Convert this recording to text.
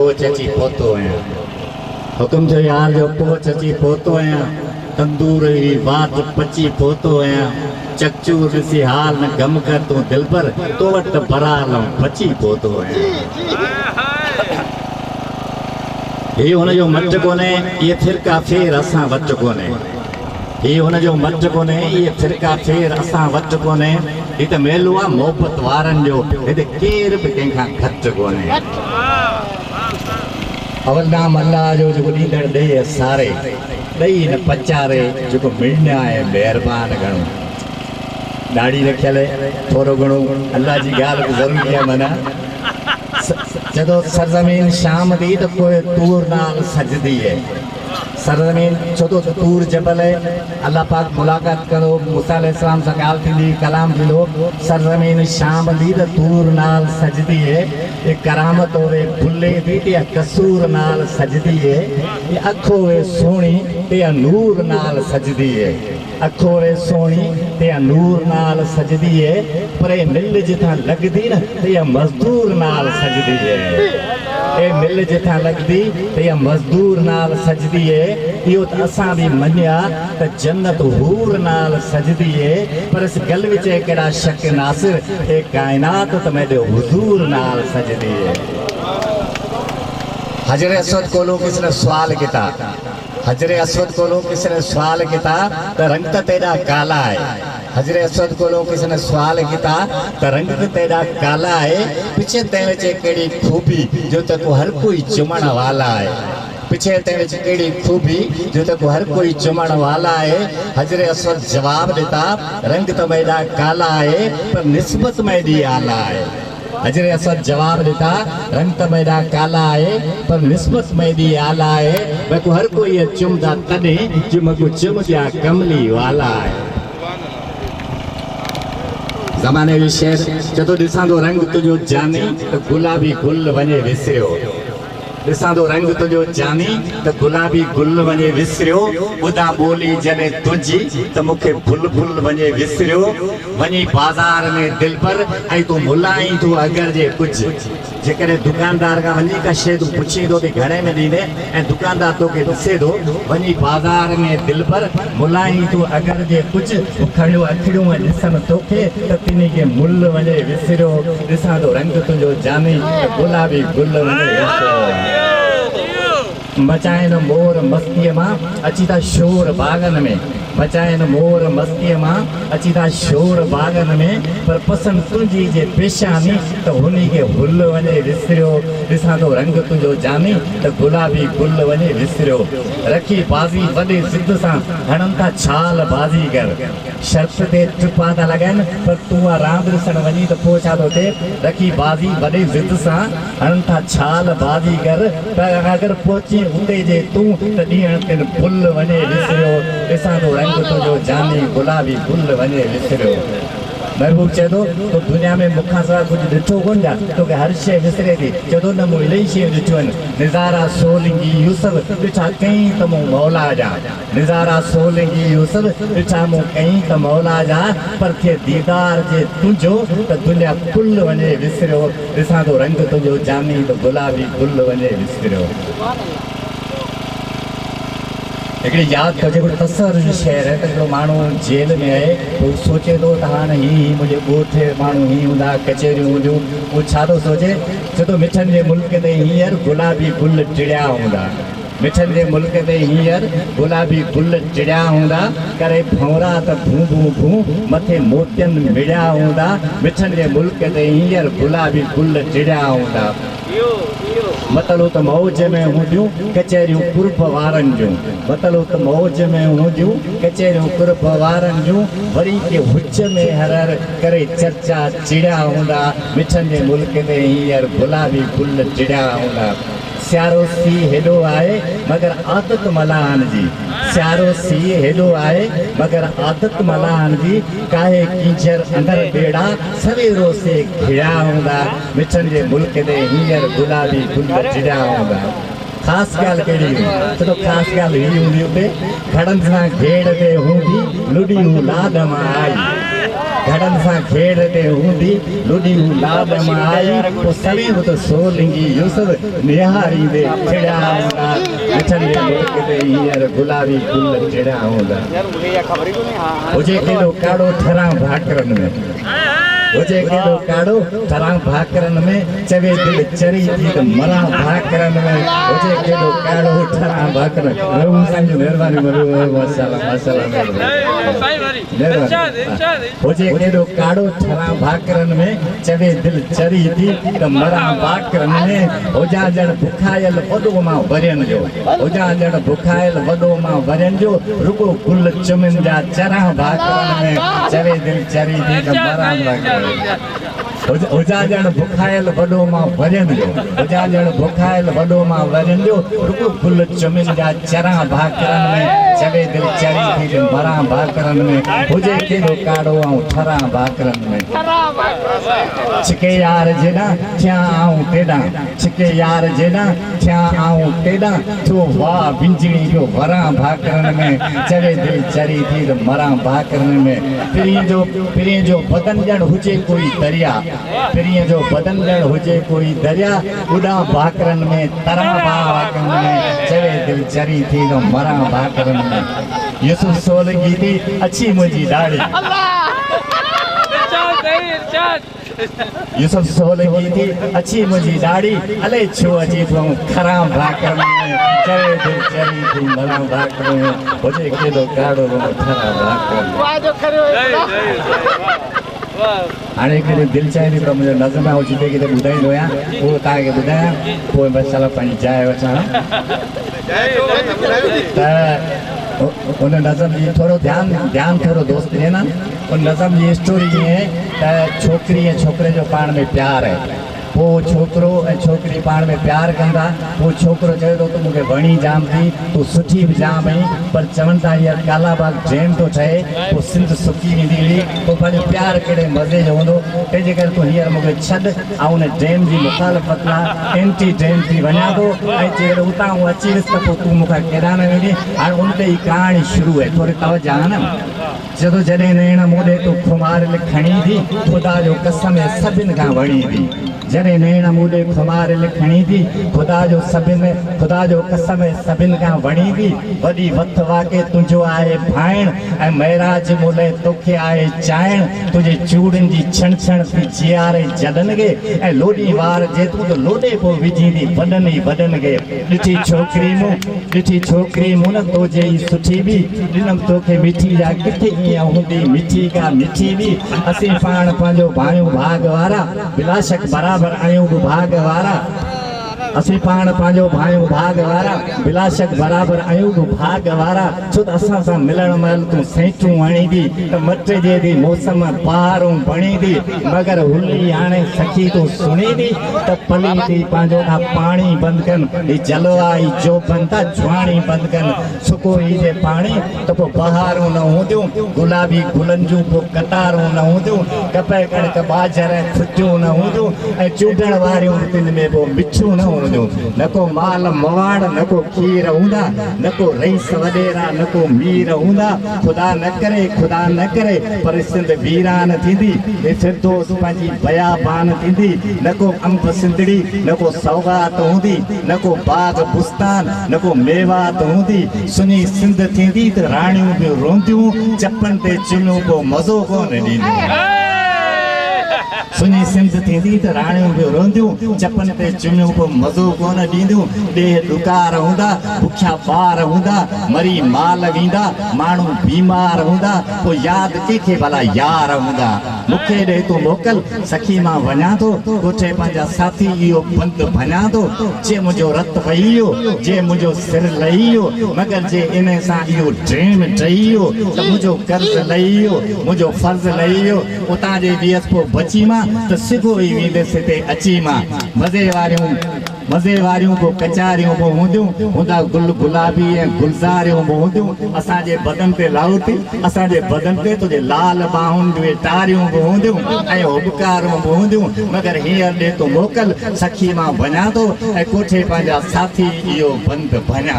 चची पोतो आया हुकुम जो यार जो पो चची पोतो आया तंदूर ही बात पची पोतो आया चकचू ॾिसी हाल न गम कर तूं दिल पर तो वट बराल पची पोतो आया ये हुनजो मट कोने ये फिरका फेर असां वट कोने ये हुनजो मट कोने ये फिरका फेर असां वट कोने ही त मेलो आहे मोहबत वारनि जो हिते केर बि कंहिंखां घटि कोने अवल नाम अल्लाह जो जो ॾींदड़ ॾे सारे ॾई न पचारे जेको मिलना है मेहरबान घणो दाढ़ी रखियल थोरो घणो अल्लाह जी ॻाल्हि ज़रूरी आहे माना जदों सरज़मीन शाम दी तो कोई तूर नाल सजदी है सरज़मीन छो तूर जबल है अल्लाह पाक मुलाकात करो मूसा अलैहिस्सलाम से ॻाल्हि थींदी कलाम थींदो सरज़मीन शाम दी तो तूर नाल सजदी है ये करामत होवे भुल्ले दी ते कसूर नाल सजदी है ये अखो वे सोनी ते नूर नाल सजदी है अखो वे सोनी ते नूर नाल सजदी है पर मिल जिथा लगदी न ते मजदूर नाल सजदी है ए मिल जिथा लगदी ते मजदूर नाल सजदी है इहो त असां भी मन्या त जन्नत हूर नाल सजदी है पर इस गल विच केड़ा शक नासिर ए कायनात त मेरे हुजूर नाल सजदी है हजरे अस्वद कोलो किसी ने सवाल किया हजरे अस्वद कोलो किसी ने सवाल किया तो रंग तो तेरा काला है हजरे अस्वद कोलो किसी ने सवाल किया तो रंग तो तेरा काला है पीछे तेरे चे केड़ी खूबी जो तक हर कोई चुमण वाला है पीछे तेरे चे केड़ी खूबी जो तक हर कोई चुमण वाला है हजरे अस्वद जवाब देता रंग तो मेरा काला है पर निस्बत मेरी आला है हजरे असद जवाब देता रंग तो मेरा काला है पर निस्बत मेरी आला है मैं को हर कोई चुमदा तने जो मको चुम गया कमली वाला है ज़माने जो शेर जदों ॾिसांदो रंग तुझो जानी तो गुलाबी गुल वञे विसरियो ॾिसांदो रंग तुझो जानी तो गुलाबी गुल वञे विसरियो ॿुधा ॿोली जॾहिं तुंहिंजी त मूंखे फुल फुल वञे विसरियो वञी बाज़ार में दिल पर ऐं तूं मुलाहीं तूं अगर जे कुझु जेकॾहिं दुकानदार खां वञी का शइ तूं पुछींदो त घणे में ॾींदे ऐं दुकानदार तोखे ॾिसे थो वञी बाज़ार में दिल पर मुलाहीं तूं अगर जे कुझु खणियो अखियूं ऐं ॾिसनि तोखे त तिनी खे मुल वञे विसरियो ॾिसां थो रंग तुंहिंजो जानी त गुलाबी गुल वञे विसरियो मचाइन मोर मस्तीअ मां अची था शोर बागन में मचाइन मोर मस्तीअ मां अची था शोर बागन में पर पसंदि तुंहिंजी जे पेशानी त हुनी खे हुल वञे विसरियो ॾिसां थो रंग तुंहिंजो जानी त गुलाबी गुल वञे विसरियो रखी बाज़ी वॾे ज़िद सां हणनि था छाल बाज़ीगर शर्त ते टिपा था लॻाइनि पर तूं रांदि ॾिसणु वञी त पोइ छा थो थिए रखी बाज़ी वॾे ज़िद सां हणनि था छाल बाज़ीगर पर अगरि पहुची उते जे तूं त ॾींहं ते फुल वञे विसरियो ॾिसां थो रंग तुंहिंजो जानी गुलाबी गुल वञे विसरियो महबूब चए थो तो दुनिया में मूंखां सवाइ कुझु ॾिठो कोन ॼा तोखे हर शइ विसरे थी चए थो न मूं इलाही शयूं ॾिठियूं आहिनि निज़ारा सोलिंगी यूसुफ ॾिठा कई त मूं मौला जा निज़ारा सोलिंगी यूसुफ ॾिठा मूं कई त मौला जा पर थे दीदार जे तुंहिंजो त दुनिया कुल वञे विसरियो ॾिसां थो रंग तुंहिंजो जानी त गुलाबी गुल वञे विसरियो हिकिड़ी यादि कजे हिकिड़ो तसर जो शहर है त माण्हू जेल में आहे पोइ सोचे थो त हाणे हीअं मुंहिंजे ॻोठु माण्हू हीअं हूंदा कचहरियूं हूंदियूं उहो छा थो सोचे छो त मिठनि जे मुल्क ते हींअर गुलाबी गुल टिड़िया हूंदा मिठनि जे मुल्क ते हींअर गुलाबी गुल टिड़िया हूंदा करे भंवरा त भूं भूं भूं मथे मोतियनि मिड़िया हूंदा मिठनि जे मुल्क ते हींअर गुलाबी गुल टिड़िया हूंदा मतलबु त मौज में हूंदियूं कचहरियूं कुर्ब वारनि जूं मतलबु त मौज में हूंदियूं कचहरियूं कुर्ब वारनि जूं वरी के हुच में हर हर करे चर्चा चिड़िया हूंदा मिठनि जे मुल्क ते हींअर गुलाबी गुल टिड़िया हूंदा सियारो सी हेॾो आहे मगर आदत मल्हान जी सियारो सी हेॾो आहे मगर आदत मल्हान जी काहे कीचर अंदर बेड़ा सवेरो से घिड़ा हूंदा मिठनि जे मुल्क ते हींअर गुलाबी गुल टिड़िया हूंदा ख़ासि ॻाल्हि कहिड़ी हुई छो त ख़ासि ॻाल्हि हीअ हूंदी हुते घड़नि सां घेड़ ते हूंदी लुॾी लाद मां आई घड़न सां घेड़ ते हूंदी लुडी लाभ मां आई पोइ सवें तो सोलिंगी यूसुफ निहारी दे खिड़ा हूंदा मिठन जे मुल्क ते हींअर गुलाबी गुल खिड़ा हूंदा हुजे केॾो काड़ो ठरां भाकरनि में हुजे केॾो काड़ो ठरां भाकरनि में चवे दिलि चरी थी त मरां भाकरनि में हुजे केॾो काड़ो ठरां भाकरनि में महिरबानी हुजे केॾो काड़ो ठरां भाकरनि में चवे दिलि चरी थी त मरां भाकरनि में हुजा ॼण बुखायल वॾो मां वरियनि जो हुजा ॼण बुखायल वॾो मां वरियनि जो रुगो गुल चुमिन जा चरां भाकरनि में चवे दिलि चरी थी त मरां भाकरनि हुजा ॼण बुखायल वॾो मां वरियनि जो हुजा ॼण बुखायल वॾो मां वरियनि जो रुगो गुल चुमिन जा चरां भाकरनि में चवे दिलि चरी थी त मरां भाकरनि में हुजे केॾो काड़ो ऐं ठरां भाकरनि में छिके यार जेॾां थियां आऊं तेॾां छिके यार जेॾां थियां आऊं तेॾां थियो वाह विंजणी जो वरां भाकरनि में चवे दिलि चरी थी त मरां भाकरनि में पिरीअ जो बदन ॼण हुजे कोई दरिया पिरीअ जो बदन ॼण हुजे कोई दरिया उॾां भाकरनि में तरां भाकरनि में चवे दिलि चरी थी त मरां भाकरनि में यूसुफ सोलंगी थी अची मुंहिंजी दाढ़ी यूसुफ सोलंगी थी अची मुंहिंजी दाढ़ी अले छो अची तूं खरां भाकरनि में चवे दिलि चरी थी मरां भाकरनि में हुजे केॾो काड़ो ठरां भाकरनि हाणे हिकिड़ी दिलि चाहे थी त मुंहिंजो नज़म आहे जिते किथे ॿुधाईंदो आहियां उहो तव्हांखे ॿुधायां पोइ बसि हलो पंहिंजी जाइ वठां त उन नज़म जी थोरो ध्यानु थोरो दोस्त ॾिए न उन नज़म जी स्टोरी ईअं त छोकिरी ऐं छोकिरे जो पाण में प्यारु आहे पोइ छोकिरो ऐं छोकिरी पाण में प्यारु कंदा पोइ छोकिरो चए थो तूं मूंखे वणी जाम थी तूं सुठी बि जाम आहीं पर चवनि था हींअर कालाबाग डैम थो ठहे पोइ सिंध सुकी वेंदी हुई पोइ पंहिंजो प्यारु कहिड़े मज़े जो हूंदो तंहिंजे करे तूं हींअर मूंखे छॾ ऐं उन डैम जी मुखालफ़त लाइ एंटी डैम थी वञा थो ऐं जेकर उतां अची वियुसि त पोइ तूं मूंखां केॾा न वेंदी हाणे उन ते ई कहाणी शुरू आहे थोरी तवजो आहे न जॾहिं जॾहिं नेण मूंॾे तूं खुमारियल खणी थी ख़ुदा जो कसम सभिनि खां वणी थी जॾहिं नेण मूंॾे खुमारियल खणी थी ख़ुदा जो कसम सभिनि खां वणी थी वॾी वथ वाके तुंहिंजो आहे भाइण ऐं महिराज मोले तोखे आहे चाइण तुंहिंजे चूड़ियुनि जी छण छण थी जीआरे जॾनि खे ऐं लोॾी वार जेतूं त लोॾे पोइ विझींदी वॾनि ई वॾनि खे ॾिठी छोकिरी मूं न तोजे ई सुठी बि ॾिनमि तोखे मिठी जा किथे ईअं हूंदी मिठी का मिठी बि असीं पाण पंहिंजो भाइयूं भाग वारा बिलाशक बराबरि आहियूं बि भाग वारा असीं पाण पंहिंजो भाइयूं भाग वारा बिलाशक बराबरि आहियूं बि भाग वारा छो त असां सां मिलण महिल तूं सेठूं हणींदी त मटिजे थी मौसम बहारूं बणींदी मगर हुली हाणे सखी तूं सुणींदी त पली थी पंहिंजो पाणी बंदि कनि ही जलवा ही जो बंदि था जुआणी बंदि कनि सुको ई जे पाणी त पोइ बहारूं न हूंदियूं गुलाबी गुलनि जूं पोइ कतारूं न हूंदियूं कपे कणिक बाजर खुटियूं न हूंदियूं ऐं चूडण वारियूं तिन में पोइ मिठियूं न न को माल मवाड़ न को खीर हूंदा न को रईस वॾेरा न को मीर हूंदा ख़ुदा न करे पर सिंध वीरान थींदी फिरदौस पंहिंजी बयाबान थींदी न को अंब सिंधड़ी न को सौगात हूंदी न को बाग बुस्तान न को मेवात हूंदी सुनी सिंध थींदी त राणियूं बि रोंदियूं चपनि ते चुनियूं पोइ मज़ो कोन ॾींदियूं सुनी सिंध थींदी त राणियूं बि रोंदियूं चपनि ते चुनियूं पोइ मज़ो कोन ॾींदियूं ॾेह ॾुकार हूंदा बुखिया ॿार हूंदा मरी माल वेंदा माण्हू बीमार हूंदा पोइ यादि कंहिंखे भला यार हूंदा मूंखे ॾे तूं मोकल सखी मां वञा थो ॻोठे पंहिंजा साथी इहो बंदि भञा थो जे मुंहिंजो रत वही वियो जे मुंहिंजो सिर लही वियो मगर जे इन सां इहो ड्रेम ठही वियो त मुंहिंजो कर्ज़ लही वियो मुंहिंजो फर्ज़ लही वियो उतां जे ॿियसि पोइ बची मां त सिधो ई वेंदसि हिते अची मां मज़े वारियूं पोइ कचारियूं पोइ हूंदियूं हूंदा गुल गुलाबी ऐं गुलज़ारियूं पोइ हूंदियूं असांजे बदन ते लाउती असांजे बदन ते तुंहिंजे लाल बाहुनि जूं टारियूं बि हूंदियूं ऐं हुबकारूं बि हूंदियूं मगर हींअर ॾे तूं मोकल सखी मां वञा थो ऐं कोठे पंहिंजा साथी इहो बंदि भञा